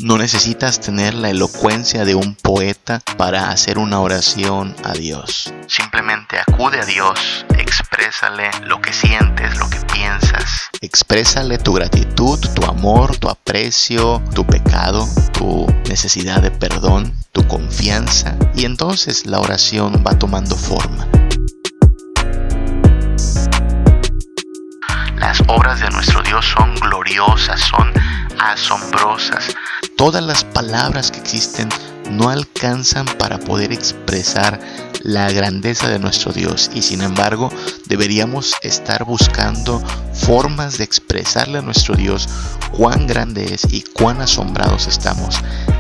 No necesitas tener la elocuencia de un poeta para hacer una oración a Dios. Simplemente acude a Dios, exprésale lo que sientes, lo que piensas. Exprésale tu gratitud, tu amor, tu aprecio, tu pecado, tu necesidad de perdón, tu confianza. Y entonces la oración va tomando forma. Las obras de nuestro Dios son gloriosas, son asombrosas. Todas las palabras que existen no alcanzan para poder expresar la grandeza de nuestro Dios, y sin embargo deberíamos estar buscando formas de expresarle a nuestro Dios cuán grande es y cuán asombrados estamos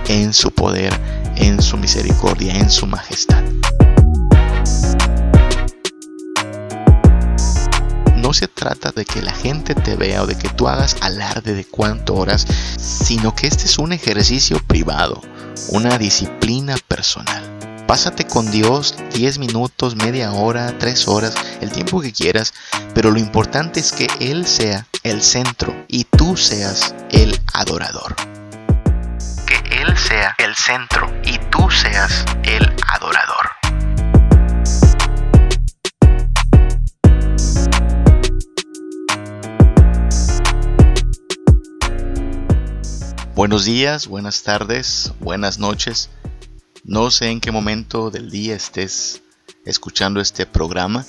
en su poder, en su misericordia, en su majestad. No se trata de que la gente te vea o de que tú hagas alarde de cuánto oras, sino que este es un ejercicio privado, una disciplina personal. Pásate con Dios 10 minutos, media hora, 3 horas, el tiempo que quieras, pero lo importante es que Él sea el centro y tú seas el adorador. Que Él sea el centro y tú seas el adorador. Buenos días, buenas tardes, buenas noches. No sé en qué momento del día estés escuchando este programa,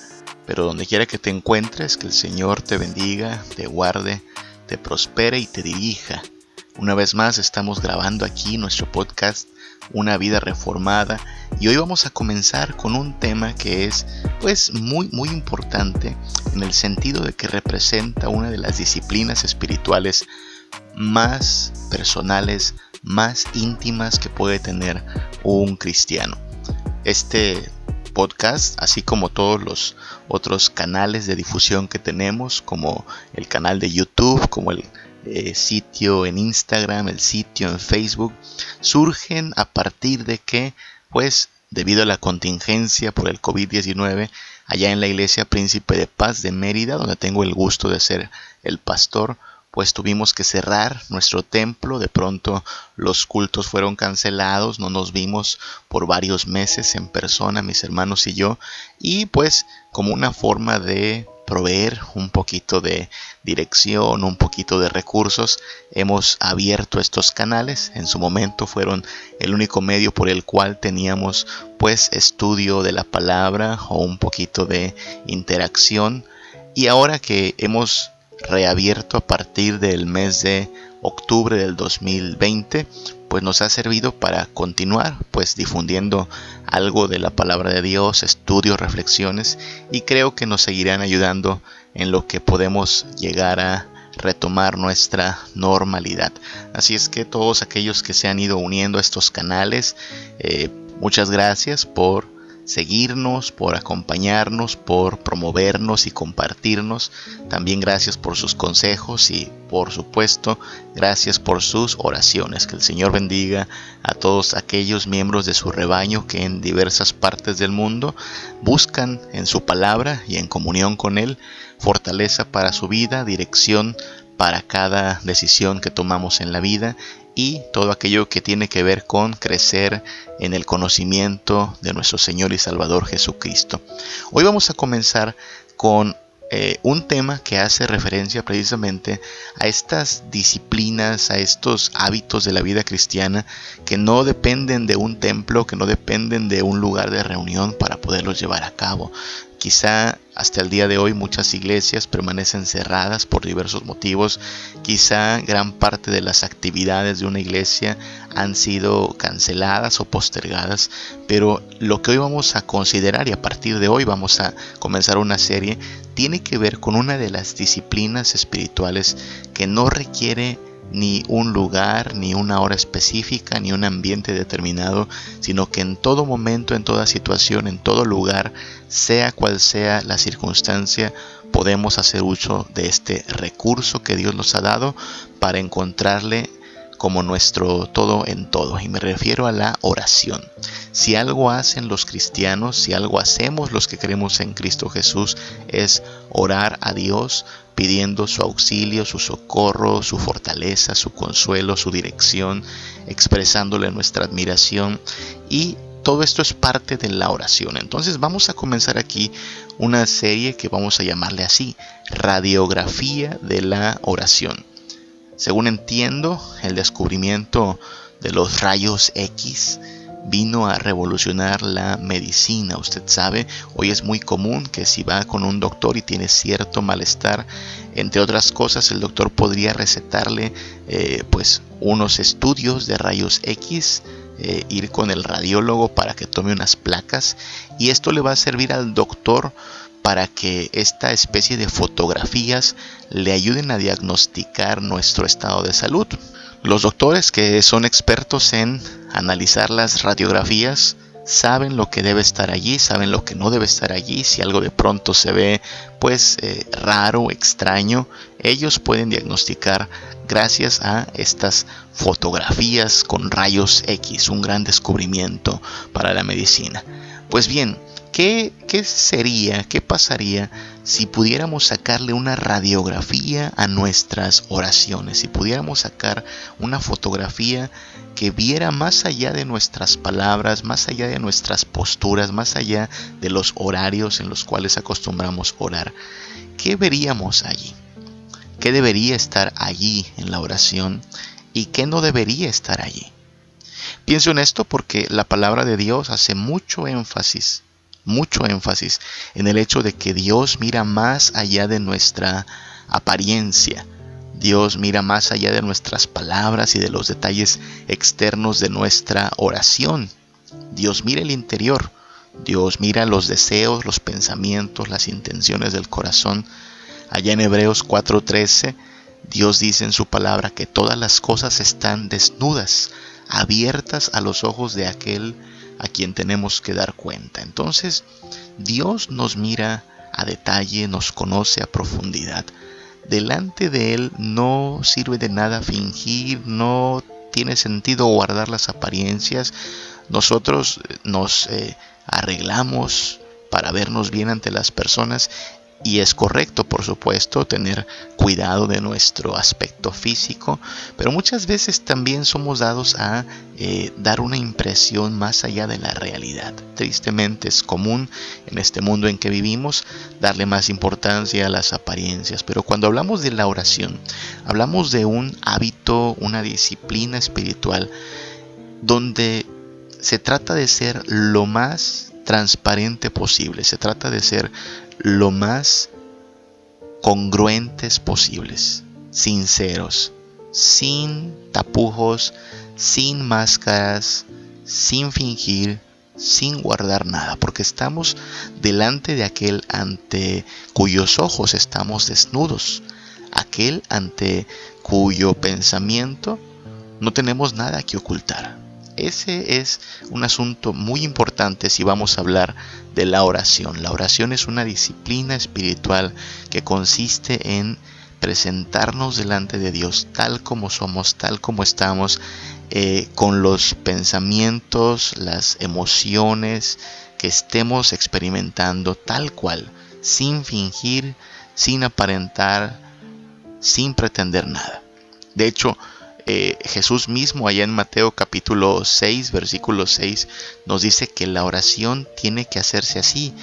pero donde quiera que te encuentres, que el Señor te bendiga, te guarde, te prospere y te dirija. Una vez más estamos grabando aquí nuestro podcast Una Vida Reformada, y hoy vamos a comenzar con un tema que es muy importante en el sentido de que representa una de las disciplinas espirituales más personales, más íntimas que puede tener un cristiano. Este podcast, así como todos los otros canales de difusión que tenemos, como el canal de YouTube, como el sitio en Instagram, el sitio en Facebook, surgen a partir de que, debido a la contingencia por el COVID-19, allá en la Iglesia Príncipe de Paz de Mérida, donde tengo el gusto de ser el pastor, tuvimos que cerrar nuestro templo. De pronto los cultos fueron cancelados, no nos vimos por varios meses en persona, mis hermanos y yo, y como una forma de proveer un poquito de dirección, un poquito de recursos, hemos abierto estos canales. En su momento fueron el único medio por el cual teníamos estudio de la palabra o un poquito de interacción, y ahora que hemos reabierto a partir del mes de octubre del 2020, nos ha servido para continuar difundiendo algo de la palabra de Dios, estudios, reflexiones, y creo que nos seguirán ayudando en lo que podemos llegar a retomar nuestra normalidad. Así es que todos aquellos que se han ido uniendo a estos canales, muchas gracias por seguirnos, por acompañarnos, por promovernos y compartirnos. También gracias por sus consejos y, por supuesto, gracias por sus oraciones. Que el Señor bendiga a todos aquellos miembros de su rebaño que en diversas partes del mundo buscan en su palabra y en comunión con Él fortaleza para su vida, dirección para cada decisión que tomamos en la vida, y todo aquello que tiene que ver con crecer en el conocimiento de nuestro Señor y Salvador Jesucristo. Hoy vamos a comenzar con un tema que hace referencia precisamente a estas disciplinas, a estos hábitos de la vida cristiana que no dependen de un templo, que no dependen de un lugar de reunión para poderlos llevar a cabo. Quizá hasta el día de hoy muchas iglesias permanecen cerradas por diversos motivos. Quizá gran parte de las actividades de una iglesia han sido canceladas o postergadas. Pero lo que hoy vamos a considerar, y a partir de hoy vamos a comenzar una serie, tiene que ver con una de las disciplinas espirituales que no requiere ni un lugar, ni una hora específica, ni un ambiente determinado, sino que en todo momento, en toda situación, en todo lugar, sea cual sea la circunstancia, podemos hacer uso de este recurso que Dios nos ha dado para encontrarle como nuestro todo en todo. Y me refiero a la oración. Si algo hacen los cristianos, si algo hacemos los que creemos en Cristo Jesús, es orar a Dios, pidiendo su auxilio, su socorro, su fortaleza, su consuelo, su dirección, expresándole nuestra admiración, y todo esto es parte de la oración. Entonces vamos a comenzar aquí una serie que vamos a llamarle así: Radiografía de la oración. Según entiendo, el descubrimiento de los rayos X vino a revolucionar la medicina. Usted sabe, hoy es muy común que si va con un doctor y tiene cierto malestar, entre otras cosas, el doctor podría recetarle pues unos estudios de rayos X, ir con el radiólogo para que tome unas placas, y esto le va a servir al doctor para que esta especie de fotografías le ayuden a diagnosticar nuestro estado de salud. Los doctores, que son expertos en analizar las radiografías, saben lo que debe estar allí, saben lo que no debe estar allí. Si algo de pronto se ve pues raro, extraño, ellos pueden diagnosticar gracias a estas fotografías con rayos X, un gran descubrimiento para la medicina. Pues bien, ¿qué pasaría si pudiéramos sacarle una radiografía a nuestras oraciones? Si pudiéramos sacar una fotografía que viera más allá de nuestras palabras, más allá de nuestras posturas, más allá de los horarios en los cuales acostumbramos orar. ¿Qué veríamos allí? ¿Qué debería estar allí en la oración y qué no debería estar allí? Pienso en esto porque la palabra de Dios hace mucho énfasis en el hecho de que Dios mira más allá de nuestra apariencia. Dios mira más allá de nuestras palabras y de los detalles externos de nuestra oración. Dios mira el interior. Dios mira los deseos, los pensamientos, las intenciones del corazón. Allá en Hebreos 4:13, Dios dice en su palabra que todas las cosas están desnudas, abiertas a los ojos de aquel a quien tenemos que dar cuenta. Entonces, Dios nos mira a detalle, nos conoce a profundidad. Delante de Él no sirve de nada fingir, no tiene sentido guardar las apariencias. Nosotros nos arreglamos para vernos bien ante las personas, y es correcto, por supuesto, tener cuidado de nuestro aspecto físico, pero muchas veces también somos dados a dar una impresión más allá de la realidad. Tristemente es común en este mundo en que vivimos darle más importancia a las apariencias, pero cuando hablamos de la oración, hablamos de un hábito, una disciplina espiritual, donde se trata de ser lo más transparente posible, se trata de ser lo más congruentes posibles, sinceros, sin tapujos, sin máscaras, sin fingir, sin guardar nada, porque estamos delante de aquel ante cuyos ojos estamos desnudos, aquel ante cuyo pensamiento no tenemos nada que ocultar. Ese es un asunto muy importante si vamos a hablar de la oración. La oración es una disciplina espiritual que consiste en presentarnos delante de Dios tal como somos, tal como estamos, con los pensamientos, las emociones que estemos experimentando tal cual, sin fingir, sin aparentar, sin pretender nada. De hecho, Jesús mismo allá en Mateo capítulo 6, versículo 6, nos dice que la oración tiene que hacerse así.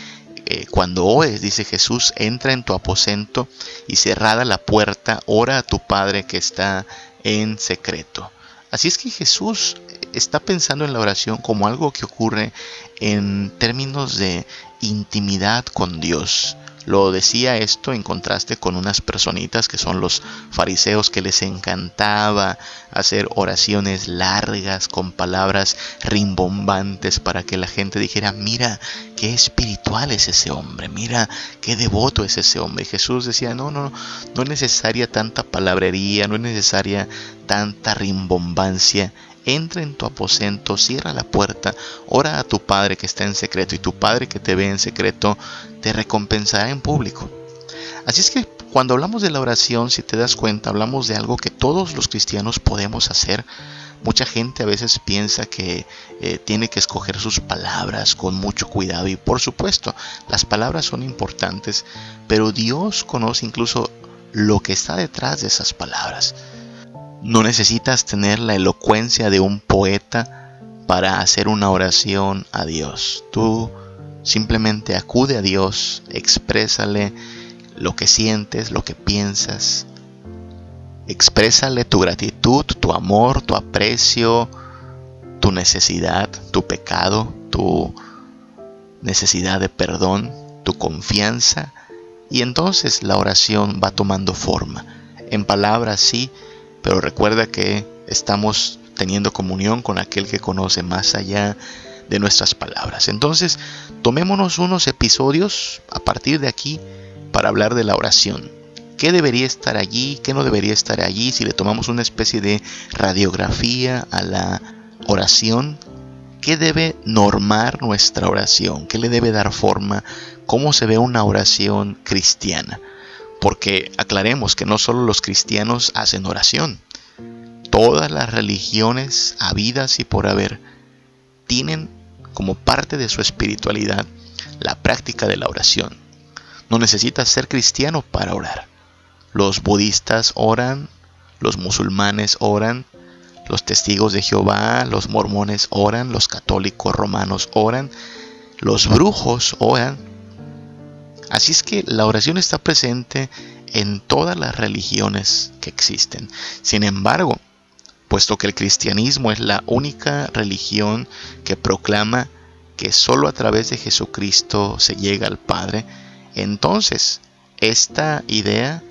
Cuando ores, dice Jesús, entra en tu aposento y cerrada la puerta, ora a tu Padre que está en secreto. Así es que Jesús está pensando en la oración como algo que ocurre en términos de intimidad con Dios. Lo decía esto en contraste con unas personitas que son los fariseos, que les encantaba hacer oraciones largas con palabras rimbombantes para que la gente dijera: mira qué espiritual es ese hombre, mira qué devoto es ese hombre. Y Jesús decía: no es necesaria tanta palabrería, no es necesaria tanta rimbombancia. Entra en tu aposento, cierra la puerta, ora a tu Padre que está en secreto, y tu Padre que te ve en secreto te recompensará en público. Así es que cuando hablamos de la oración, si te das cuenta, hablamos de algo que todos los cristianos podemos hacer. Mucha gente a veces piensa que tiene que escoger sus palabras con mucho cuidado, y por supuesto, las palabras son importantes, pero Dios conoce incluso lo que está detrás de esas palabras. No necesitas tener la elocuencia de un poeta para hacer una oración a Dios. Tú simplemente acude a Dios, exprésale lo que sientes, lo que piensas. Exprésale tu gratitud, tu amor, tu aprecio, tu necesidad, tu pecado, tu necesidad de perdón, tu confianza. Y entonces la oración va tomando forma. En palabras sí, pero recuerda que estamos teniendo comunión con aquel que conoce más allá de nuestras palabras. Entonces, tomémonos unos episodios a partir de aquí para hablar de la oración. ¿Qué debería estar allí? ¿Qué no debería estar allí? Si le tomamos una especie de radiografía a la oración, ¿qué debe normar nuestra oración? ¿Qué le debe dar forma? ¿Cómo se ve una oración cristiana? Porque aclaremos que no solo los cristianos hacen oración. Todas las religiones habidas y por haber tienen como parte de su espiritualidad la práctica de la oración. No necesitas ser cristiano para orar. Los budistas oran, los musulmanes oran, los testigos de Jehová, los mormones oran, los católicos romanos oran, los brujos oran. Así es que la oración está presente en todas las religiones que existen. Sin embargo, puesto que el cristianismo es la única religión que proclama que solo a través de Jesucristo se llega al Padre, entonces esta idea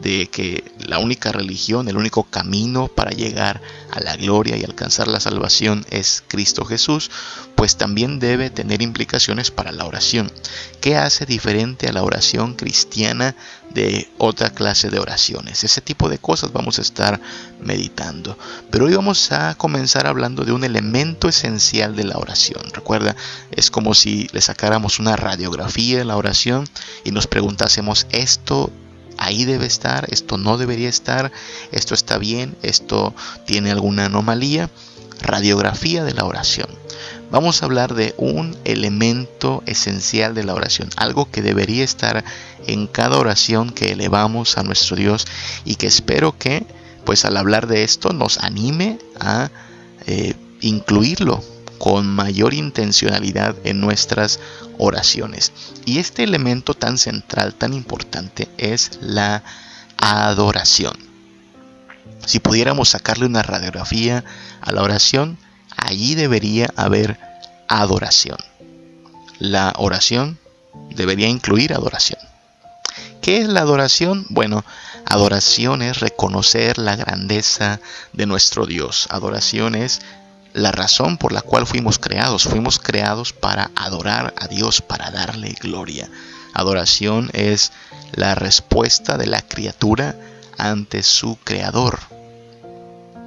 de que la única religión, el único camino para llegar a la gloria y alcanzar la salvación es Cristo Jesús, pues también debe tener implicaciones para la oración. ¿Qué hace diferente a la oración cristiana de otra clase de oraciones? Ese tipo de cosas vamos a estar meditando. Pero hoy vamos a comenzar hablando de un elemento esencial de la oración. Recuerda, es como si le sacáramos una radiografía de la oración y nos preguntásemos: ¿esto ahí debe estar? ¿Esto no debería estar? ¿Esto está bien? ¿Esto tiene alguna anomalía? Radiografía de la oración. Vamos a hablar de un elemento esencial de la oración, algo que debería estar en cada oración que elevamos a nuestro Dios, y que espero que, pues al hablar de esto, nos anime a incluirlo con mayor intencionalidad en nuestras oraciones. Y este elemento tan central, tan importante, es la adoración. Si pudiéramos sacarle una radiografía a la oración, allí debería haber adoración. La oración debería incluir adoración. ¿Qué es la adoración? Bueno, adoración es reconocer la grandeza de nuestro Dios. Adoración es la razón por la cual fuimos creados. Fuimos creados para adorar a Dios, para darle gloria. Adoración es la respuesta de la criatura ante su Creador.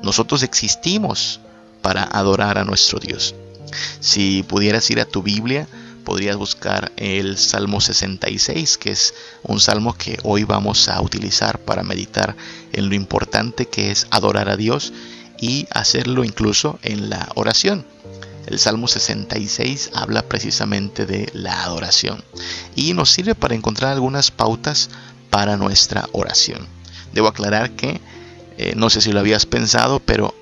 Nosotros existimos para adorar a nuestro Dios. Si pudieras ir a tu Biblia, podrías buscar el Salmo 66, que es un salmo que hoy vamos a utilizar para meditar en lo importante que es adorar a Dios y hacerlo incluso en la oración. El Salmo 66 habla precisamente de la adoración y nos sirve para encontrar algunas pautas para nuestra oración. Debo aclarar que, no sé si lo habías pensado, pero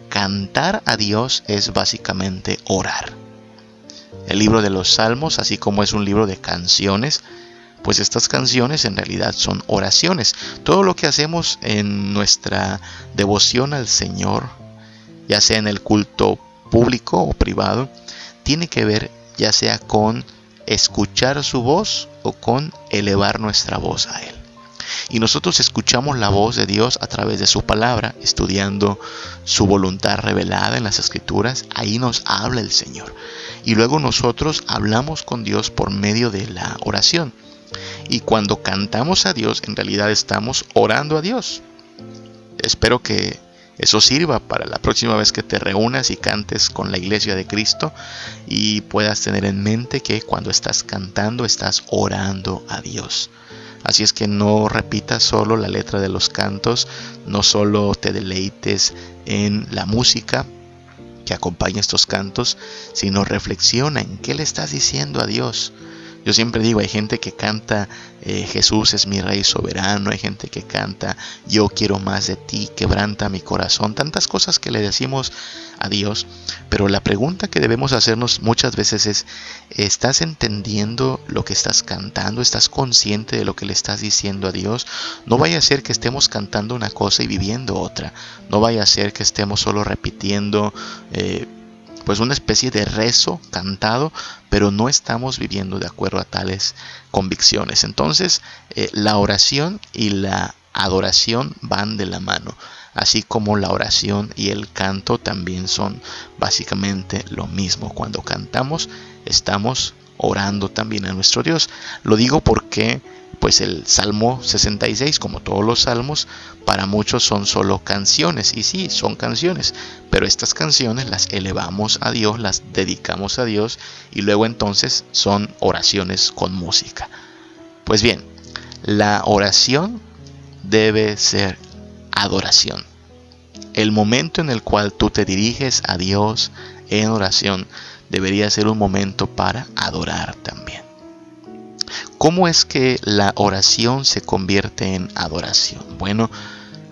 cantar a Dios es básicamente orar. El libro de los Salmos, así como es un libro de canciones, pues estas canciones en realidad son oraciones. Todo lo que hacemos en nuestra devoción al Señor, ya sea en el culto público o privado, tiene que ver ya sea con escuchar su voz o con elevar nuestra voz a Él. Y nosotros escuchamos la voz de Dios a través de su palabra, estudiando su voluntad revelada en las Escrituras. Ahí nos habla el Señor. Y luego nosotros hablamos con Dios por medio de la oración. Y cuando cantamos a Dios, en realidad estamos orando a Dios. Espero que eso sirva para la próxima vez que te reúnas y cantes con la Iglesia de Cristo, y puedas tener en mente que cuando estás cantando estás orando a Dios. Así es que no repitas solo la letra de los cantos, no solo te deleites en la música que acompaña estos cantos, sino reflexiona en qué le estás diciendo a Dios. Yo siempre digo, hay gente que canta Jesús es mi Rey soberano, hay gente que canta yo quiero más de ti, quebranta mi corazón, tantas cosas que le decimos a Dios. Pero la pregunta que debemos hacernos muchas veces es, ¿estás entendiendo lo que estás cantando? ¿Estás consciente de lo que le estás diciendo a Dios? No vaya a ser que estemos cantando una cosa y viviendo otra. No vaya a ser que estemos solo repitiendo pues una especie de rezo cantado, pero no estamos viviendo de acuerdo a tales convicciones. Entonces, la oración y la adoración van de la mano, así como la oración y el canto también son básicamente lo mismo. Cuando cantamos, estamos orando también a nuestro Dios. Lo digo porque pues el Salmo 66, como todos los salmos, para muchos son solo canciones. Y sí, son canciones, pero estas canciones las elevamos a Dios, las dedicamos a Dios, y luego entonces son oraciones con música. Pues bien, la oración debe ser adoración. El momento en el cual tú te diriges a Dios en oración debería ser un momento para adorar también. ¿Cómo es que la oración se convierte en adoración? Bueno,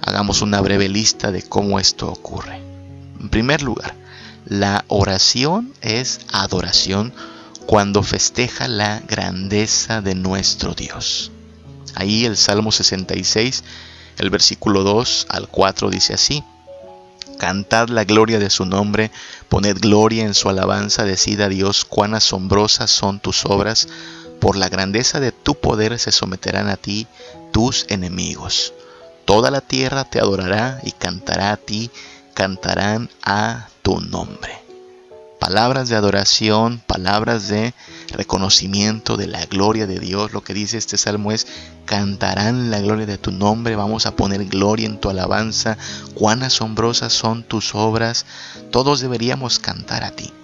hagamos una breve lista de cómo esto ocurre. En primer lugar, la oración es adoración cuando festeja la grandeza de nuestro Dios. Ahí el Salmo 66, el versículo 2 al 4 dice así: Cantad la gloria de su nombre, poned gloria en su alabanza, decid a Dios cuán asombrosas son tus obras. Por la grandeza de tu poder se someterán a ti tus enemigos. Toda la tierra te adorará y cantará a ti, cantarán a tu nombre. Palabras de adoración, palabras de reconocimiento de la gloria de Dios. Lo que dice este salmo es: cantarán la gloria de tu nombre, vamos a poner gloria en tu alabanza, cuán asombrosas son tus obras. Todos deberíamos cantar a ti.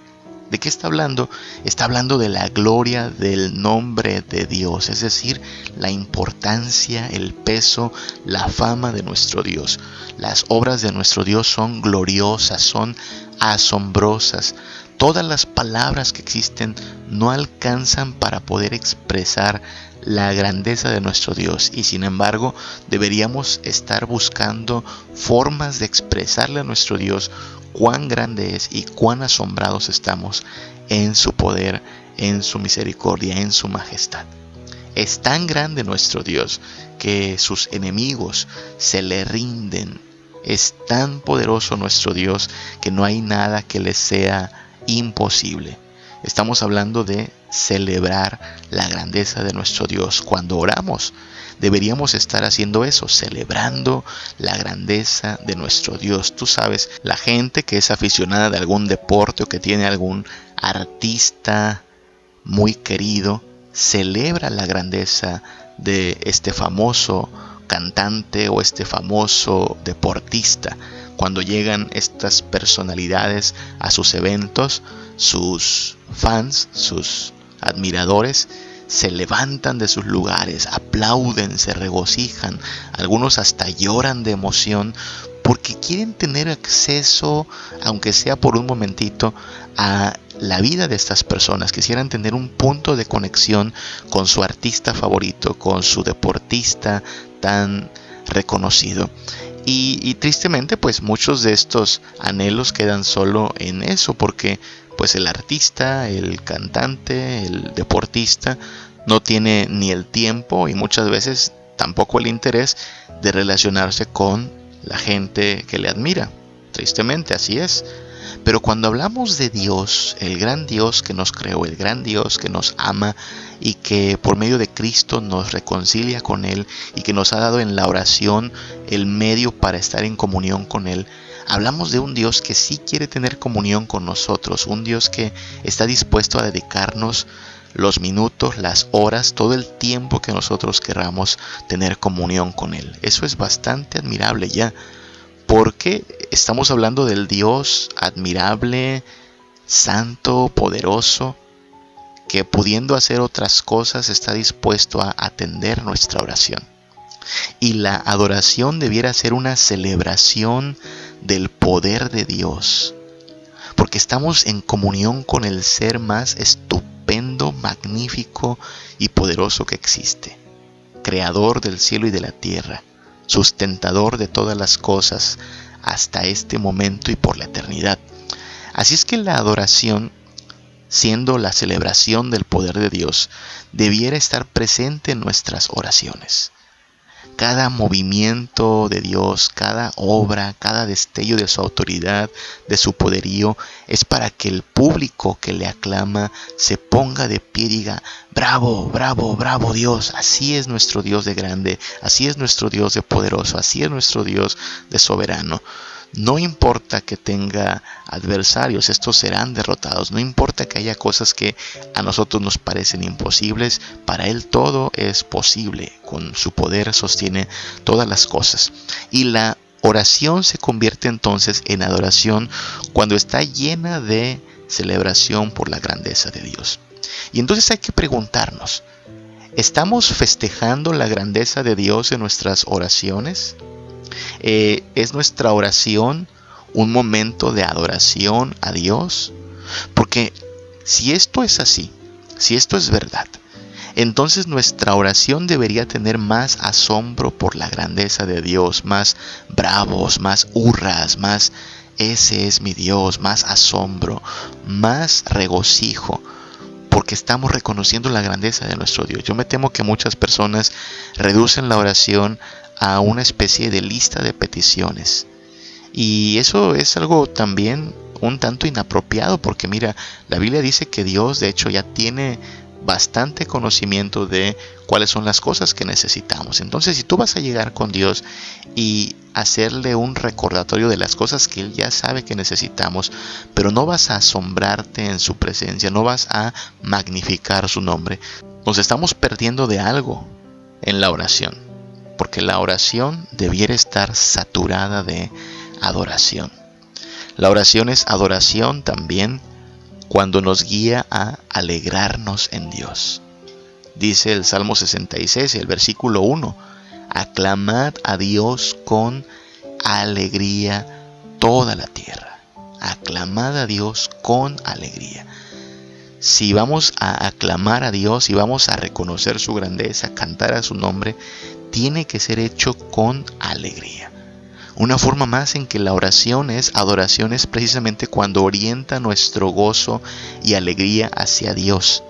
¿De qué está hablando? Está hablando de la gloria del nombre de Dios, es decir, la importancia, el peso, la fama de nuestro Dios. Las obras de nuestro Dios son gloriosas, son asombrosas. Todas las palabras que existen no alcanzan para poder expresar la grandeza de nuestro Dios, y sin embargo deberíamos estar buscando formas de expresarle a nuestro Dios cuán grande es y cuán asombrados estamos en su poder, en su misericordia, en su majestad. Es tan grande nuestro Dios que sus enemigos se le rinden. Es tan poderoso nuestro Dios que no hay nada que le sea imposible. Estamos hablando de celebrar la grandeza de nuestro Dios. Cuando oramos, deberíamos estar haciendo eso, celebrando la grandeza de nuestro Dios. Tú sabes, la gente que es aficionada de algún deporte o que tiene algún artista muy querido, celebra la grandeza de este famoso cantante o este famoso deportista. Cuando llegan estas personalidades a sus eventos, sus fans, sus admiradores, se levantan de sus lugares, aplauden, se regocijan, algunos hasta lloran de emoción porque quieren tener acceso, aunque sea por un momentito, a la vida de estas personas. Quisieran tener un punto de conexión con su artista favorito, con su deportista tan reconocido. Y tristemente, pues muchos de estos anhelos quedan solo en eso, porque pues el artista, el cantante, el deportista no tiene ni el tiempo y muchas veces tampoco el interés de relacionarse con la gente que le admira. Tristemente así es. Pero cuando hablamos de Dios, el gran Dios que nos creó, el gran Dios que nos ama y que por medio de Cristo nos reconcilia con Él y que nos ha dado en la oración el medio para estar en comunión con Él, hablamos de un Dios que sí quiere tener comunión con nosotros, un Dios que está dispuesto a dedicarnos los minutos, las horas, todo el tiempo que nosotros queramos tener comunión con Él. Eso es bastante admirable ya, porque estamos hablando del Dios admirable, santo, poderoso, que pudiendo hacer otras cosas está dispuesto a atender nuestra oración. Y la adoración debiera ser una celebración del poder de Dios, porque estamos en comunión con el ser más estupendo todo magnífico y poderoso que existe, creador del cielo y de la tierra, sustentador de todas las cosas hasta este momento y por la eternidad. Así es que la adoración, siendo la celebración del poder de Dios, debiera estar presente en nuestras oraciones. Cada movimiento de Dios, cada obra, cada destello de su autoridad, de su poderío, es para que el público que le aclama se ponga de pie y diga: bravo, bravo, bravo Dios, así es nuestro Dios de grande, así es nuestro Dios de poderoso, así es nuestro Dios de soberano. No importa que tenga adversarios, estos serán derrotados. No importa que haya cosas que a nosotros nos parecen imposibles, para Él todo es posible. Con su poder sostiene todas las cosas. Y la oración se convierte entonces en adoración cuando está llena de celebración por la grandeza de Dios. Y entonces hay que preguntarnos, ¿estamos festejando la grandeza de Dios en nuestras oraciones? ¿Es nuestra oración un momento de adoración a Dios? Porque si esto es así, si esto es verdad, entonces nuestra oración debería tener más asombro por la grandeza de Dios, más bravos, más hurras, más ese es mi Dios, más asombro, más regocijo, porque estamos reconociendo la grandeza de nuestro Dios. Yo me temo que muchas personas reducen la oración a una especie de lista de peticiones. Y eso es algo también un tanto inapropiado, porque mira, la Biblia dice que Dios de hecho ya tiene bastante conocimiento de cuáles son las cosas que necesitamos. Entonces, si tú vas a llegar con Dios y hacerle un recordatorio de las cosas que Él ya sabe que necesitamos, pero no vas a asombrarte en su presencia, no vas a magnificar su nombre, nos estamos perdiendo de algo en la oración, porque la oración debiera estar saturada de adoración. La oración es adoración también cuando nos guía a alegrarnos en Dios. Dice el Salmo 66, el versículo 1, aclamad a Dios con alegría toda la tierra. Aclamad a Dios con alegría. Si vamos a aclamar a Dios, si vamos a reconocer su grandeza, cantar a su nombre, tiene que ser hecho con alegría. Una forma más en que la oración es adoración es precisamente cuando orienta nuestro gozo y alegría hacia Dios.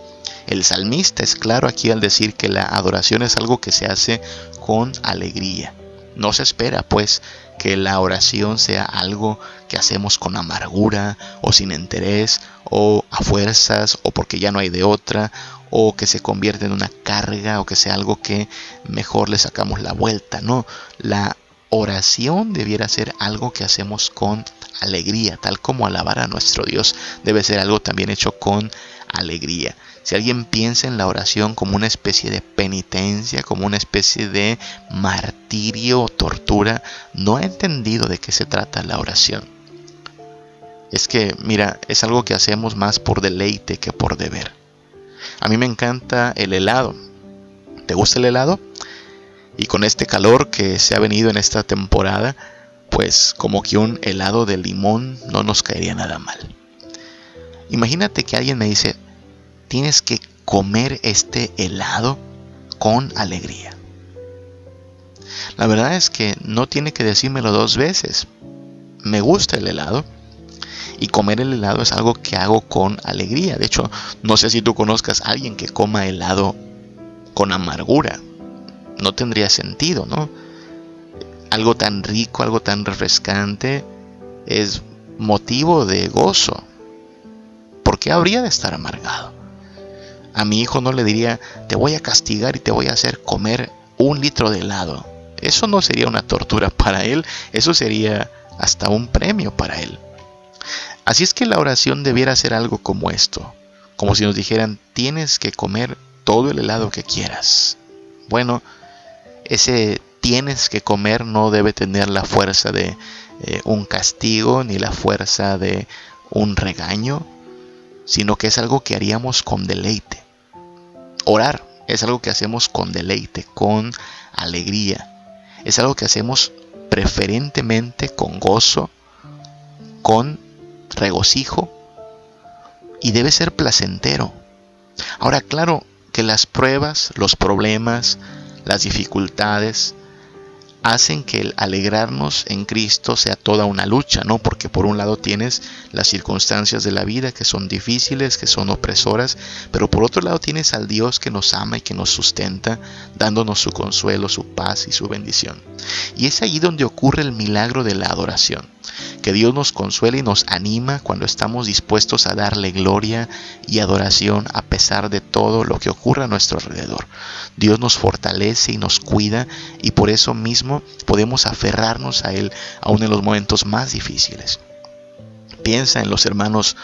El salmista es claro aquí al decir que la adoración es algo que se hace con alegría. No se espera pues que la oración sea algo que hacemos con amargura o sin interés o a fuerzas o porque ya no hay de otra, o que se convierta en una carga o que sea algo que mejor le sacamos la vuelta. No, la oración debiera ser algo que hacemos con alegría, tal como alabar a nuestro Dios debe ser algo también hecho con alegría. Si alguien piensa en la oración como una especie de penitencia, como una especie de martirio o tortura, no ha entendido de qué se trata la oración. Es que, mira, es algo que hacemos más por deleite que por deber. A mí me encanta el helado. ¿Te gusta el helado? Y con este calor que se ha venido en esta temporada, pues como que un helado de limón no nos caería nada mal. Imagínate que alguien me dice, tienes que comer este helado con alegría. La verdad es que no tiene que decírmelo dos veces. Me gusta el helado y comer el helado es algo que hago con alegría. De hecho, no sé si tú conozcas a alguien que coma helado con amargura. No tendría sentido, ¿no? Algo tan rico, algo tan refrescante es motivo de gozo. ¿Por qué habría de estar amargado? A mi hijo no le diría, te voy a castigar y te voy a hacer comer 1 litro de helado. Eso no sería una tortura para él, eso sería hasta un premio para él. Así es que la oración debiera ser algo como esto, como si nos dijeran, tienes que comer todo el helado que quieras. Bueno, ese tienes que comer no debe tener la fuerza de un castigo ni la fuerza de un regaño, sino que es algo que haríamos con deleite. Orar es algo que hacemos con deleite, con alegría. Es algo que hacemos preferentemente con gozo, con regocijo, y debe ser placentero. Ahora, claro que las pruebas, los problemas, las dificultades hacen que el alegrarnos en Cristo sea toda una lucha, ¿no? Porque por un lado tienes las circunstancias de la vida que son difíciles, que son opresoras, pero por otro lado tienes al Dios que nos ama y que nos sustenta, dándonos su consuelo, su paz y su bendición. Y es ahí donde ocurre el milagro de la adoración, que Dios nos consuela y nos anima cuando estamos dispuestos a darle gloria y adoración a pesar de todo lo que ocurra a nuestro alrededor. Dios nos fortalece y nos cuida, y por eso mismo podemos aferrarnos a Él aún en los momentos más difíciles. Piensa en los hermanos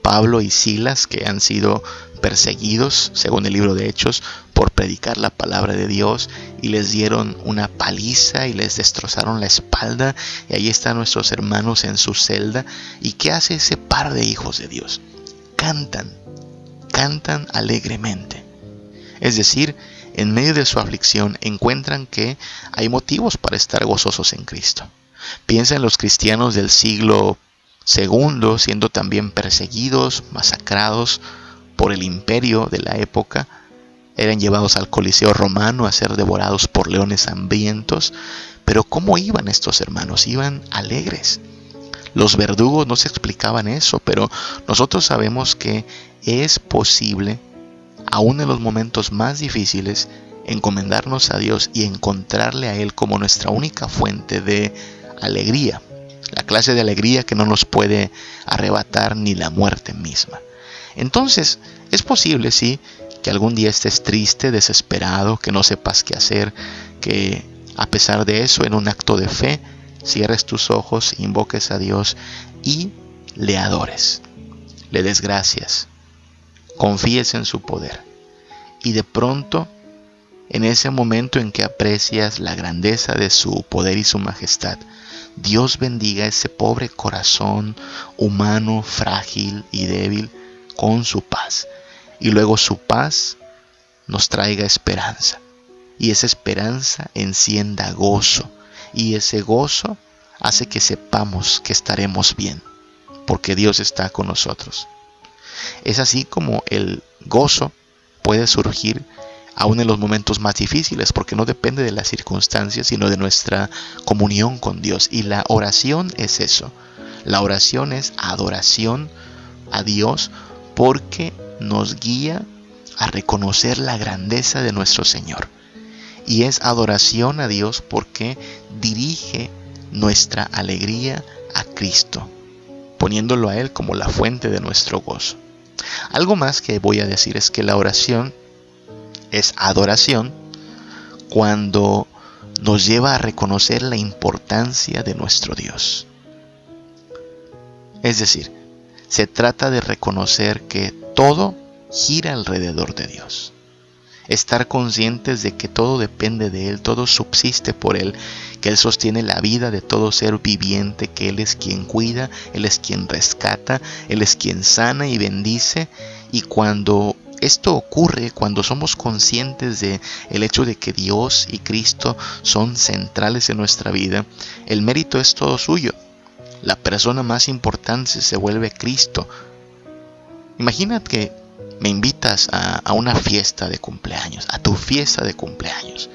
Pablo y Silas, que han sido perseguidos, según el libro de Hechos, por predicar la palabra de Dios, y les dieron una paliza y les destrozaron la espalda, y ahí están nuestros hermanos en su celda. ¿Y qué hace ese par de hijos de Dios? Cantan alegremente. Es decir, en medio de su aflicción encuentran que hay motivos para estar gozosos en Cristo. Piensa en los cristianos del siglo II siendo también perseguidos, masacrados por el imperio de la época. Eran llevados al Coliseo romano a ser devorados por leones hambrientos. Pero ¿cómo iban estos hermanos? Iban alegres. Los verdugos no se explicaban eso, pero nosotros sabemos que es posible, aún en los momentos más difíciles, encomendarnos a Dios y encontrarle a Él como nuestra única fuente de alegría. La clase de alegría que no nos puede arrebatar ni la muerte misma. Entonces, es posible, sí, que algún día estés triste, desesperado, que no sepas qué hacer, que a pesar de eso, en un acto de fe, cierres tus ojos, invoques a Dios y le adores, le des gracias, confíes en su poder. Y de pronto, en ese momento en que aprecias la grandeza de su poder y su majestad, Dios bendiga ese pobre corazón humano, frágil y débil, con su paz. Y luego su paz nos traiga esperanza. Y esa esperanza encienda gozo. Y ese gozo hace que sepamos que estaremos bien, porque Dios está con nosotros. Es así como el gozo puede surgir aún en los momentos más difíciles, porque no depende de las circunstancias, sino de nuestra comunión con Dios. Y la oración es eso. La oración es adoración a Dios, porque nos guía a reconocer la grandeza de nuestro Señor. Y es adoración a Dios porque dirige nuestra alegría a Cristo, poniéndolo a Él como la fuente de nuestro gozo. Algo más que voy a decir es que la oración es adoración cuando nos lleva a reconocer la importancia de nuestro Dios. Es decir, se trata de reconocer que todo gira alrededor de Dios. Estar conscientes de que todo depende de Él, todo subsiste por Él, que Él sostiene la vida de todo ser viviente, que Él es quien cuida, Él es quien rescata, Él es quien sana y bendice. Y cuando esto ocurre, cuando somos conscientes de el hecho de que Dios y Cristo son centrales en nuestra vida, el mérito es todo suyo. La persona más importante se vuelve Cristo. Imagínate que me invitas a una fiesta de cumpleaños, a tu fiesta de cumpleaños.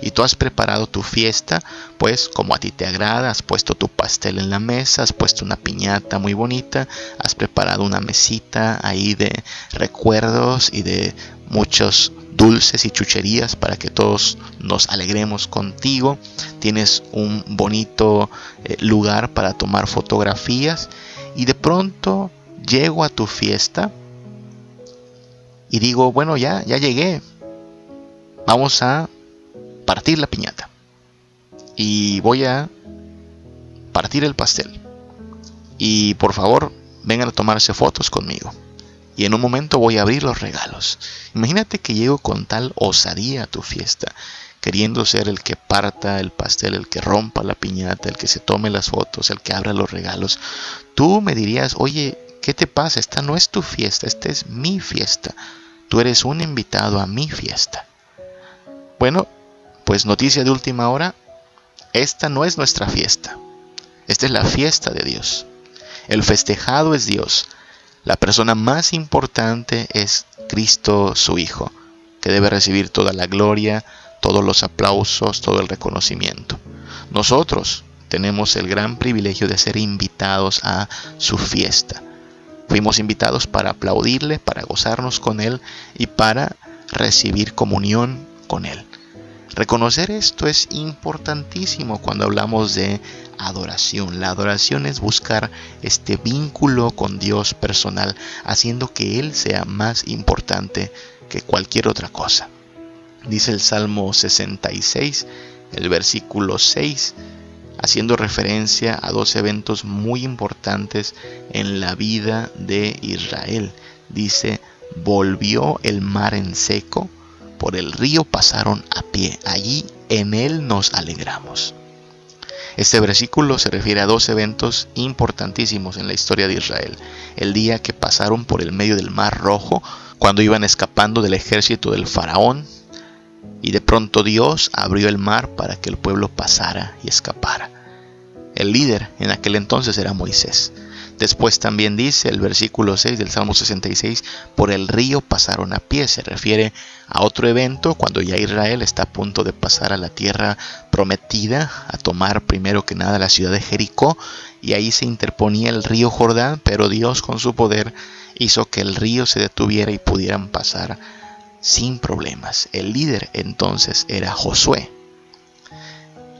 Y tú has preparado tu fiesta, pues como a ti te agrada, has puesto tu pastel en la mesa, has puesto una piñata muy bonita, has preparado una mesita ahí de recuerdos y de muchos dulces y chucherías para que todos nos alegremos contigo. Tienes un bonito lugar para tomar fotografías, y de pronto llego a tu fiesta y digo, bueno, ya llegué, vamos a partir la piñata y voy a partir el pastel, y por favor vengan a tomarse fotos conmigo, y en un momento voy a abrir los regalos. Imagínate que llego con tal osadía a tu fiesta, queriendo ser el que parta el pastel, el que rompa la piñata, el que se tome las fotos, el que abra los regalos. Tú me dirías, oye, ¿qué te pasa? Esta no es tu fiesta, esta es mi fiesta. Tú eres un invitado a mi fiesta. Bueno, pues noticia de última hora, esta no es nuestra fiesta. Esta es la fiesta de Dios. El festejado es Dios. La persona más importante es Cristo su Hijo, que debe recibir toda la gloria, todos los aplausos, todo el reconocimiento. Nosotros tenemos el gran privilegio de ser invitados a su fiesta. Fuimos invitados para aplaudirle, para gozarnos con Él y para recibir comunión con Él. Reconocer esto es importantísimo cuando hablamos de adoración. La adoración es buscar este vínculo con Dios personal, haciendo que Él sea más importante que cualquier otra cosa. Dice el Salmo 66, el versículo 6, haciendo referencia a dos eventos muy importantes en la vida de Israel. Dice: volvió el mar en seco, por el río pasaron a pie, allí en él nos alegramos. Este versículo se refiere a dos eventos importantísimos en la historia de Israel. El día que pasaron por el medio del Mar Rojo, cuando iban escapando del ejército del faraón, y de pronto Dios abrió el mar para que el pueblo pasara y escapara. El líder en aquel entonces era Moisés. Después también dice el versículo 6 del Salmo 66, por el río pasaron a pie. Se refiere a otro evento cuando ya Israel está a punto de pasar a la tierra prometida, a tomar primero que nada la ciudad de Jericó, y ahí se interponía el río Jordán, pero Dios con su poder hizo que el río se detuviera y pudieran pasar sin problemas. El líder entonces era Josué.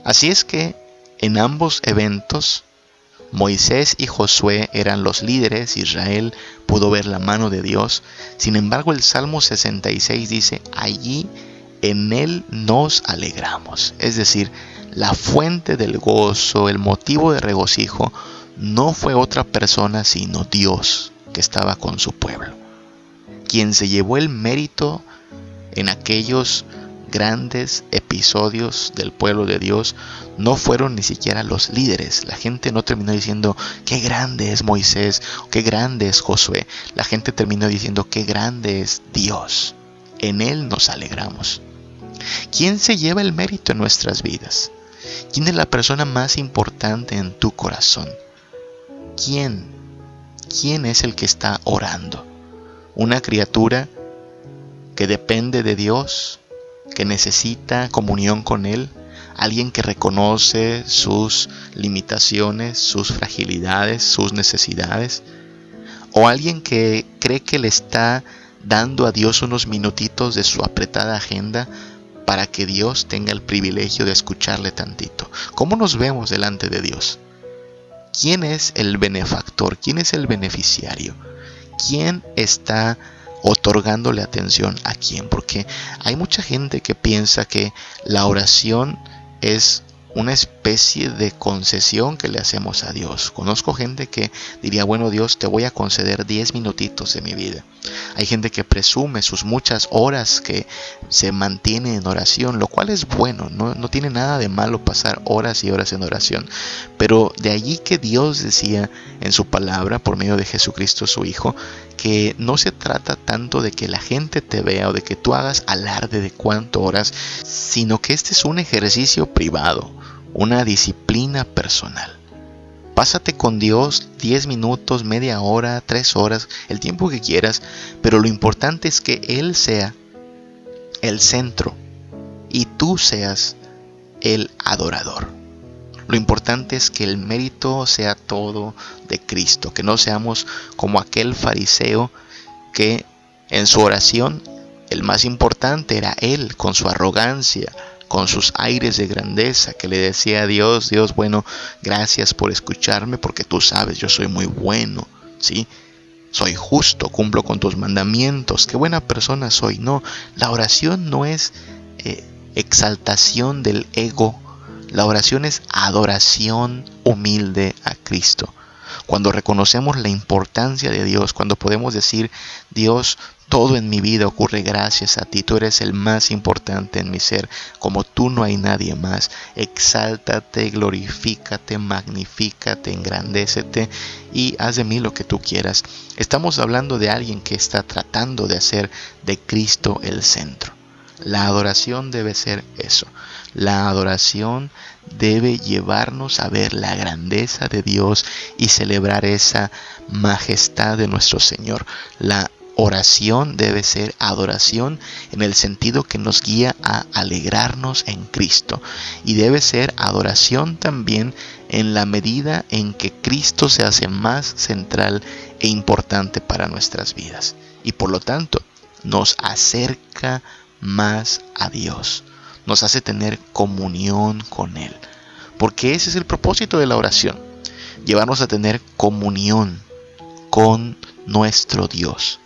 Así es que en ambos eventos Moisés y Josué eran los líderes. Israel pudo ver la mano de Dios. Sin embargo, el Salmo 66 dice: allí en él nos alegramos. Es decir, la fuente del gozo, el motivo de regocijo, no fue otra persona sino Dios, que estaba con su pueblo. Quien se llevó el mérito en aquellos grandes episodios del pueblo de Dios no fueron ni siquiera los líderes. La gente no terminó diciendo: qué grande es Moisés, qué grande es Josué. La gente terminó diciendo: qué grande es Dios. En él nos alegramos. ¿Quién se lleva el mérito en nuestras vidas? ¿Quién es la persona más importante en tu corazón? ¿Quién es el que está orando? ¿Una criatura que depende de Dios, que necesita comunión con Él? ¿Alguien que reconoce sus limitaciones, sus fragilidades, sus necesidades? ¿O alguien que cree que le está dando a Dios unos minutitos de su apretada agenda para que Dios tenga el privilegio de escucharle tantito? ¿Cómo nos vemos delante de Dios? ¿Quién es el benefactor? ¿Quién es el beneficiario? ¿Quién está otorgándole atención a quién? Porque hay mucha gente que piensa que la oración es una especie de concesión que le hacemos a Dios. Conozco gente que diría: bueno, Dios, te voy a conceder 10 minutitos de mi vida. Hay gente que presume sus muchas horas que se mantiene en oración, lo cual es bueno, no tiene nada de malo pasar horas y horas en oración. Pero de allí que Dios decía en su palabra, por medio de Jesucristo su Hijo, que no se trata tanto de que la gente te vea o de que tú hagas alarde de cuánto oras, sino que este es un ejercicio privado, una disciplina personal. Pásate con Dios 10 minutos, media hora, 3 horas, el tiempo que quieras, pero lo importante es que Él sea el centro y tú seas el adorador. Lo importante es que el mérito sea todo de Cristo, que no seamos como aquel fariseo que en su oración el más importante era él, con su arrogancia, con sus aires de grandeza, que le decía a Dios: Dios, bueno, gracias por escucharme, porque tú sabes, yo soy muy bueno, ¿sí? Soy justo, cumplo con tus mandamientos, qué buena persona soy. No, la oración no es exaltación del ego. La oración es adoración humilde a Cristo. Cuando reconocemos la importancia de Dios, cuando podemos decir: Dios, todo en mi vida ocurre gracias a ti, tú eres el más importante en mi ser, como tú no hay nadie más. Exáltate, glorifícate, magnifícate, engrandécete y haz de mí lo que tú quieras. Estamos hablando de alguien que está tratando de hacer de Cristo el centro. La adoración debe ser eso. La adoración debe llevarnos a ver la grandeza de Dios y celebrar esa majestad de nuestro Señor. La oración debe ser adoración en el sentido que nos guía a alegrarnos en Cristo. Y debe ser adoración también en la medida en que Cristo se hace más central e importante para nuestras vidas. Y por lo tanto, nos acerca más a Dios. Nos hace tener comunión con Él. Porque ese es el propósito de la oración. Llevarnos a tener comunión con nuestro Dios.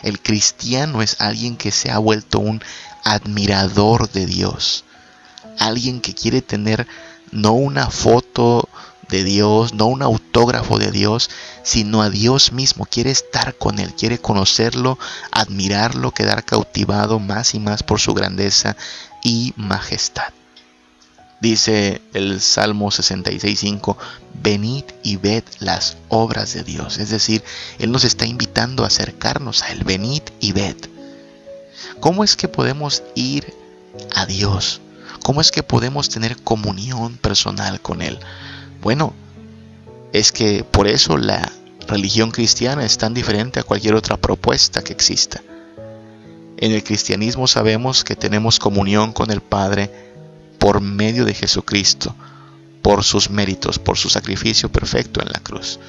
El cristiano es alguien que se ha vuelto un admirador de Dios. Alguien que quiere tener no una foto de Dios, no un autógrafo de Dios, sino a Dios mismo. Quiere estar con Él, quiere conocerlo, admirarlo, quedar cautivado más y más por su grandeza y majestad. Dice el Salmo 66:5, venid y ved las obras de Dios. Es decir, Él nos está invitando a acercarnos a Él. Venid y ved. ¿Cómo es que podemos ir a Dios? ¿Cómo es que podemos tener comunión personal con Él? Bueno, es que por eso la religión cristiana es tan diferente a cualquier otra propuesta que exista. En el cristianismo sabemos que tenemos comunión con el Padre por medio de Jesucristo, por sus méritos, por su sacrificio perfecto en la cruz.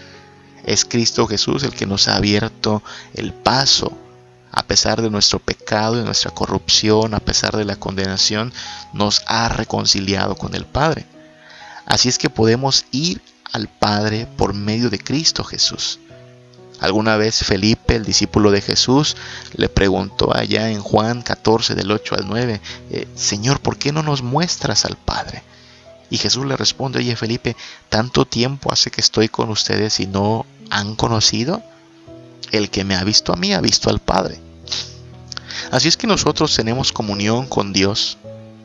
Es Cristo Jesús el que nos ha abierto el paso, a pesar de nuestro pecado, de nuestra corrupción, a pesar de la condenación, nos ha reconciliado con el Padre. Así es que podemos ir al Padre por medio de Cristo Jesús. Alguna vez Felipe, el discípulo de Jesús, le preguntó allá en Juan 14, del 8 al 9, Señor, ¿por qué no nos muestras al Padre? Y Jesús le responde, oye Felipe, ¿tanto tiempo hace que estoy con ustedes y no han conocido? El que me ha visto a mí ha visto al Padre. Así es que nosotros tenemos comunión con Dios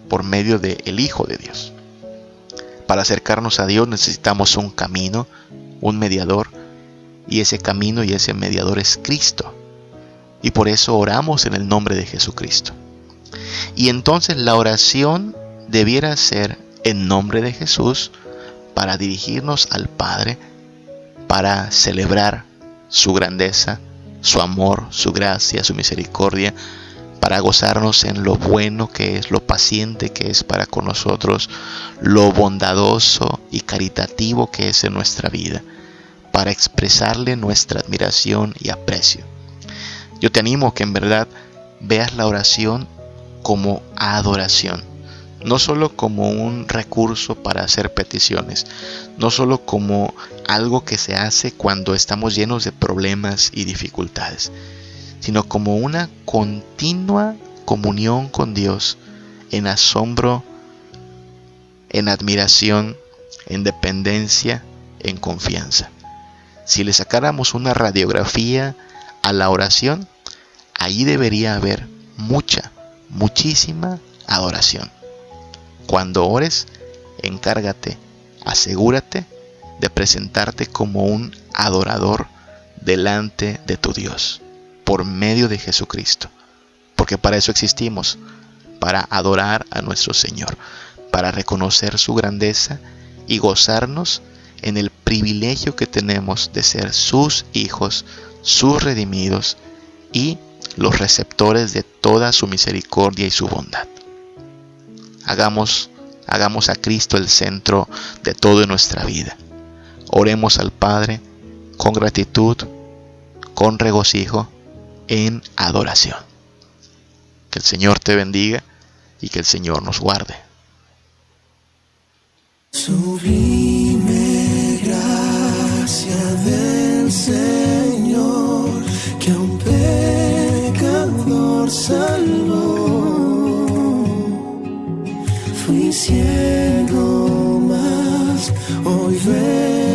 por medio del Hijo de Dios. Para acercarnos a Dios necesitamos un camino, un mediador, y ese camino y ese mediador es Cristo. Y por eso oramos en el nombre de Jesucristo. Y entonces la oración debiera ser en nombre de Jesús para dirigirnos al Padre, para celebrar su grandeza, su amor, su gracia, su misericordia, para gozarnos en lo bueno que es, lo paciente que es para con nosotros, lo bondadoso y caritativo que es en nuestra vida, para expresarle nuestra admiración y aprecio. Yo te animo que en verdad veas la oración como adoración, no solo como un recurso para hacer peticiones, no solo como algo que se hace cuando estamos llenos de problemas y dificultades, sino como una continua comunión con Dios en asombro, en admiración, en dependencia, en confianza. Si le sacáramos una radiografía a la oración, ahí debería haber muchísima adoración. Cuando ores, encárgate, asegúrate de presentarte como un adorador delante de tu Dios, por medio de Jesucristo. Porque para eso existimos, para adorar a nuestro Señor, para reconocer su grandeza y gozarnos en el privilegio que tenemos de ser sus hijos, sus redimidos y los receptores de toda su misericordia y su bondad. Hagamos a Cristo el centro de toda nuestra vida. Oremos al Padre con gratitud, con regocijo, en adoración. Que el Señor te bendiga y que el Señor nos guarde. Sublime gracia del Señor, que a un pecador salvó. Fui ciego, mas hoy veo.